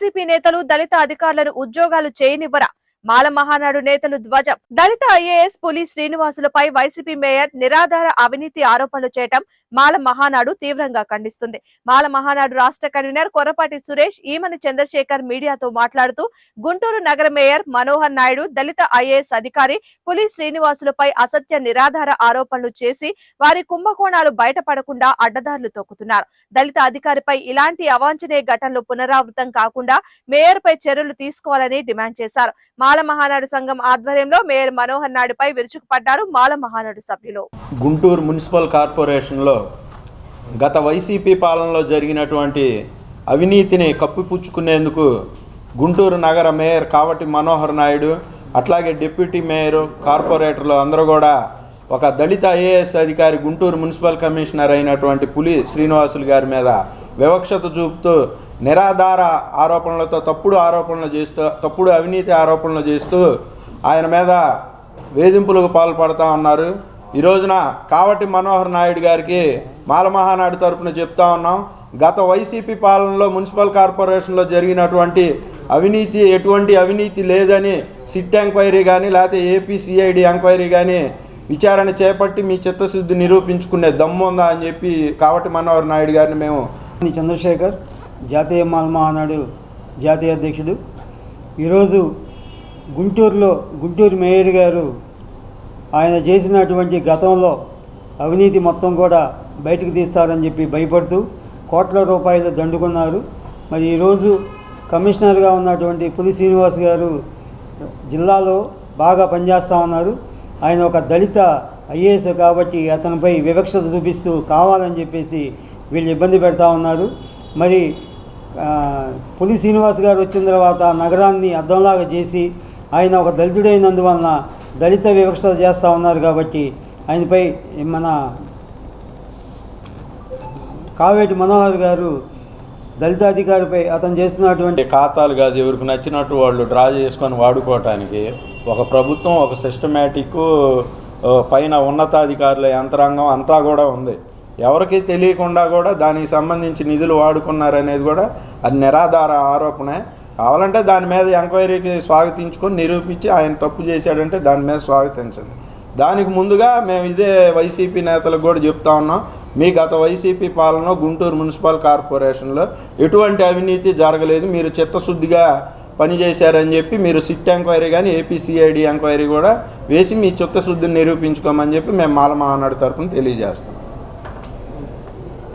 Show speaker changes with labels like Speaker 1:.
Speaker 1: YCP నేతలు దళిత అధికారులను ఉద్యోగాలు చేయనివ్వరా? మాల మహానాడు నేతలు ధ్వజం. దళిత ఐఏఎస్ పులి శ్రీనివాసులపై వైసీపీ మేయర్ నిరాధార అవినీతి ఆరోపణలు చేయటం మాల మహానాడు తీవ్రంగా ఖండిస్తుంది. మాల మహానాడు రాష్ట్ర కన్వీనర్ కొర్రపాటి సురేష్ ఈమని చంద్రశేఖర్ మీడియాతో మాట్లాడుతూ, గుంటూరు నగర మేయర్ మనోహర్ నాయుడు దళిత ఐఏఎస్ అధికారి పులి శ్రీనివాసులపై అసత్య నిరాధార ఆరోపణలు చేసి వారి కుంభకోణాలు బయటపడకుండా అడ్డదారులు తొక్కుతున్నారు. దళిత అధికారిపై ఇలాంటి అవాంఛనీయ ఘటనలు పునరావృతం కాకుండా మేయర్ పై చర్యలు తీసుకోవాలని డిమాండ్ చేశారు. మాల మహానాడు సంఘం ఆధ్వర్యంలో మేయర్ మనోహర్ నాయుడుపై విరుచుకుపడ్డారు మాల మహానాడు సభ్యులు.
Speaker 2: గుంటూరు మున్సిపల్ కార్పొరేషన్లో గత వైసీపీ పాలనలో జరిగినటువంటి అవినీతిని కప్పిపుచ్చుకునేందుకు గుంటూరు నగర మేయర్ కావటి మనోహర్ నాయుడు, అట్లాగే డిప్యూటీ మేయర్, కార్పొరేటర్లు అందరూ కూడా ఒక దళిత ఐఏఎస్ అధికారి గుంటూరు మున్సిపల్ కమిషనర్ అయినటువంటి పులి శ్రీనివాసులు గారి మీద వివక్షత చూపుతూ నిరాధార ఆరోపణలతో తప్పుడు అవినీతి ఆరోపణలు చేస్తూ ఆయన మీద వేధింపులకు పాల్పడుతూ ఉన్నారు. ఈ రోజున కావటి మనోహర్ నాయుడు గారికి మాల మహానాడు తరపున చెప్తా ఉన్నాం, గత వైసీపీ పాలనలో మున్సిపల్ కార్పొరేషన్లో జరిగినటువంటి అవినీతి ఎటువంటి అవినీతి లేదని సిట్ ఎంక్వైరీ కానీ లేకపోతే ఏపీసీఐడి ఎంక్వైరీ కానీ విచారణ చేపట్టి మీ చిత్తశుద్ధి నిరూపించుకునే దమ్ము ఉందా అని చెప్పి కావటి మనోహర్ నాయుడు గారిని మేము
Speaker 3: చంద్రశేఖర్ జాతీయ మాల మహానాడు జాతీయ అధ్యక్షుడు. ఈరోజు గుంటూరు మేయర్ గారు ఆయన చేసినటువంటి గతంలో అవినీతి మొత్తం కూడా బయటకు తీస్తారని చెప్పి భయపడుతూ కోట్ల రూపాయలు దండుకున్నారు. మరి ఈరోజు కమిషనర్గా ఉన్నటువంటి పులి శ్రీనివాస్ గారు జిల్లాలో బాగా పనిచేస్తూ ఉన్నారు. ఆయన ఒక దళిత ఐఏఎస్ కాబట్టి అతనిపై వివక్షత చూపిస్తూ కావాలని చెప్పేసి వీళ్ళు ఇబ్బంది పెడతా ఉన్నారు. మరి పులి శ్రీనివాస్ గారు వచ్చిన తర్వాత నగరాన్ని అద్దంలాగా చేసి ఆయన ఒక దళితుడైనందువలన దళిత వివక్షత చేస్తూ ఉన్నారు. కాబట్టి ఆయనపై మన కావేటి మనోహర్ గారు దళిత అధికారిపై అతను చేస్తున్నటువంటి
Speaker 2: ఖాతాలు కాదు ఎవరికి నచ్చినట్టు వాళ్ళు డ్రా చేసుకొని వాడుకోవటానికి ఒక ప్రభుత్వం, ఒక సిస్టమేటిక్ పైన ఉన్నతాధికారుల యంత్రాంగం అంతా కూడా ఉంది. ఎవరికి తెలియకుండా కూడా దానికి సంబంధించి నిధులు వాడుకున్నారనేది కూడా అది నిరాధార ఆరోపణే. కావాలంటే దాని మీద ఎంక్వైరీకి స్వాగతించుకొని నిరూపించి ఆయన తప్పు చేశాడంటే దాని మీద స్వాగతించండి. దానికి ముందుగా మేము ఇదే వైసీపీ నేతలకు కూడా చెప్తా ఉన్నాం, మీ గత వైసీపీ పాలన గుంటూరు మున్సిపల్ కార్పొరేషన్లో ఎటువంటి అవినీతి జరగలేదు, మీరు చిత్తశుద్ధిగా పనిచేశారని చెప్పి మీరు సిట్ ఎంక్వైరీ కానీ ఏపీసీఐడి ఎంక్వైరీ కూడా వేసి మీ చిత్తశుద్ధిని నిరూపించుకోమని చెప్పి మేము మాల మహానాడు తరపున తెలియజేస్తాం.